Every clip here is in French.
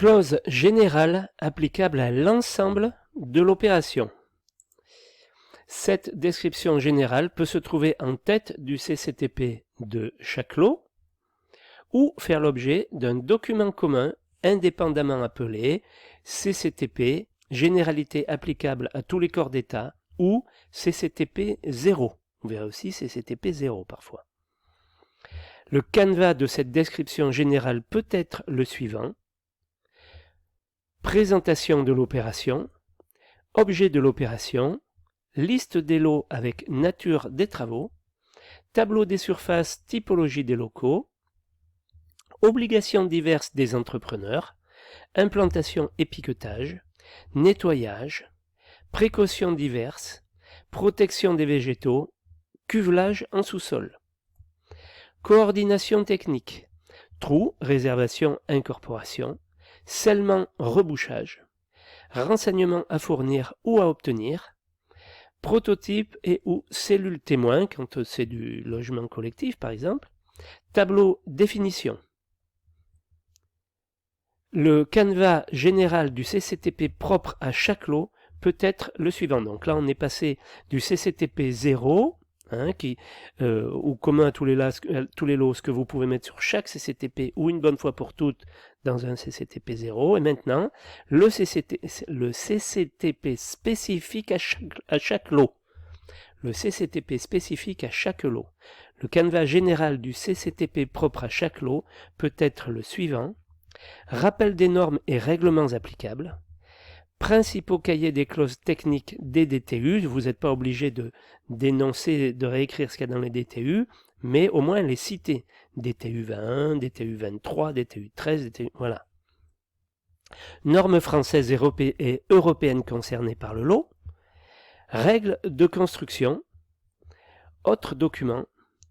Clause générale applicable à l'ensemble de l'opération. Cette description générale peut se trouver en tête du CCTP de chaque lot ou faire l'objet d'un document commun indépendamment appelé CCTP généralité applicable à tous les corps d'État ou CCTP 0. On verra aussi CCTP 0 parfois. Le canevas de cette description générale peut être le suivant. Présentation de l'opération, objet de l'opération, liste des lots avec nature des travaux, tableau des surfaces, typologie des locaux, obligations diverses des entrepreneurs, implantation et piquetage, nettoyage, précautions diverses, protection des végétaux, cuvelage en sous-sol. Coordination technique, trous, réservation, incorporation, scellement, rebouchage, renseignements à fournir ou à obtenir, prototype et ou cellule témoin quand c'est du logement collectif par exemple, tableau définition. Le canevas général du CCTP propre à chaque lot peut être le suivant. Donc là on est passé du CCTP 0, ou commun à tous les lots, ce que vous pouvez mettre sur chaque CCTP ou une bonne fois pour toutes dans un CCTP 0, et maintenant le CCTP spécifique à chaque lot. Le CCTP spécifique à chaque lot. Le canevas général du CCTP propre à chaque lot peut être le suivant. Rappel des normes et règlements applicables. Principaux cahiers des clauses techniques des DTU. Vous n'êtes pas obligé de d'énoncer, de réécrire ce qu'il y a dans les DTU, mais au moins les citer. DTU 21, DTU 23, DTU 13, DTU... Voilà. Normes françaises et européennes concernées par le lot. Règles de construction. Autres documents.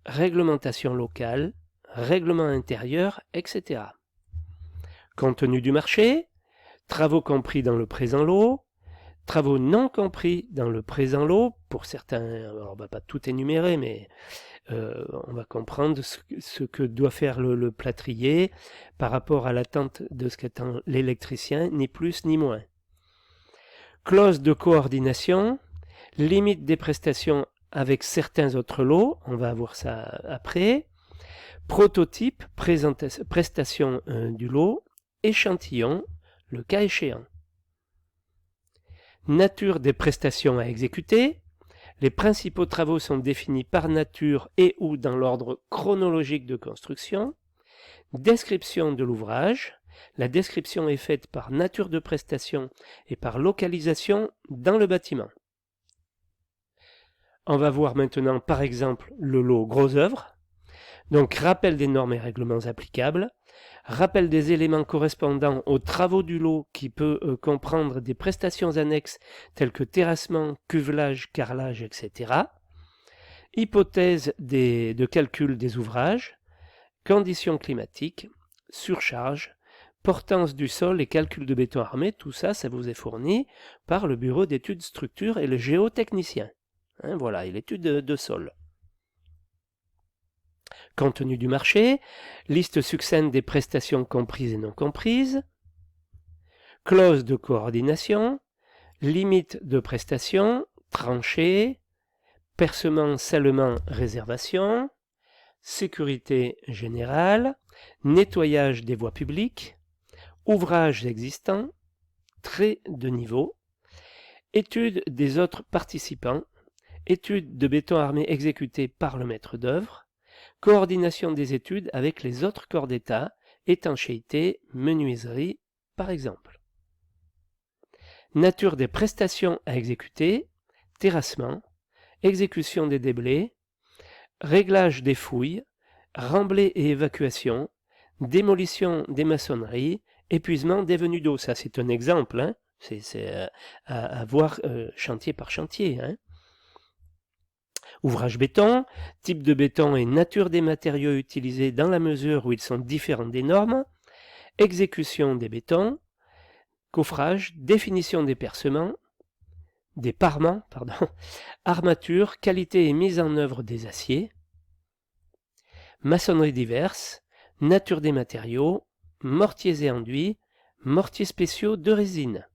Réglementation locale. Règlement intérieur, etc. Contenu du marché. Travaux compris dans le présent lot, travaux non compris dans le présent lot, pour certains, alors on ne va pas tout énumérer, mais on va comprendre ce que doit faire le plâtrier par rapport à l'attente de ce qu'attend l'électricien, ni plus ni moins. Clause de coordination, limite des prestations avec certains autres lots, on va voir ça après. Prototype, prestation du lot, échantillon, le cas échéant. Nature des prestations à exécuter. Les principaux travaux sont définis par nature et ou dans l'ordre chronologique de construction. Description de l'ouvrage. La description est faite par nature de prestation et par localisation dans le bâtiment. On va voir maintenant par exemple le lot gros œuvres. Donc rappel des normes et règlements applicables. Rappel des éléments correspondant aux travaux du lot qui peut comprendre des prestations annexes telles que terrassement, cuvelage, carrelage, etc. Hypothèse de calcul des ouvrages, conditions climatiques, surcharge, portance du sol et calcul de béton armé, tout ça, ça vous est fourni par le bureau d'études structures et le géotechnicien. Voilà, et l'étude de sol. Contenu du marché, liste succincte des prestations comprises et non comprises, clause de coordination, limite de prestations, tranchées, percement, scellement, réservation, sécurité générale, nettoyage des voies publiques, ouvrages existants, trait de niveau, étude des autres participants, étude de béton armé exécutée par le maître d'œuvre, coordination des études avec les autres corps d'État, étanchéité, menuiserie, par exemple. Nature des prestations à exécuter, terrassement, exécution des déblais, réglage des fouilles, remblai et évacuation, démolition des maçonneries, épuisement des venues d'eau. Ça, c'est un exemple, c'est à voir chantier par chantier. Ouvrage béton, type de béton et nature des matériaux utilisés dans la mesure où ils sont différents des normes, exécution des bétons, coffrage, définition des percements, des parements, armature, qualité et mise en œuvre des aciers, maçonnerie diverse, nature des matériaux, mortiers et enduits, mortiers spéciaux de résine,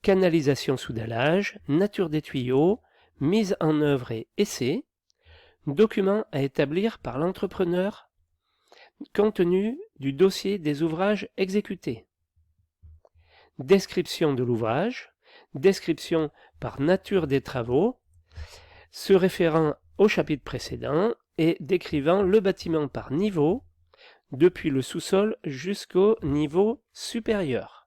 canalisation sous dallage, nature des tuyaux, mise en œuvre et essai, documents à établir par l'entrepreneur, contenu du dossier des ouvrages exécutés, description de l'ouvrage, description par nature des travaux, se référant au chapitre précédent et décrivant le bâtiment par niveau, depuis le sous-sol jusqu'au niveau supérieur.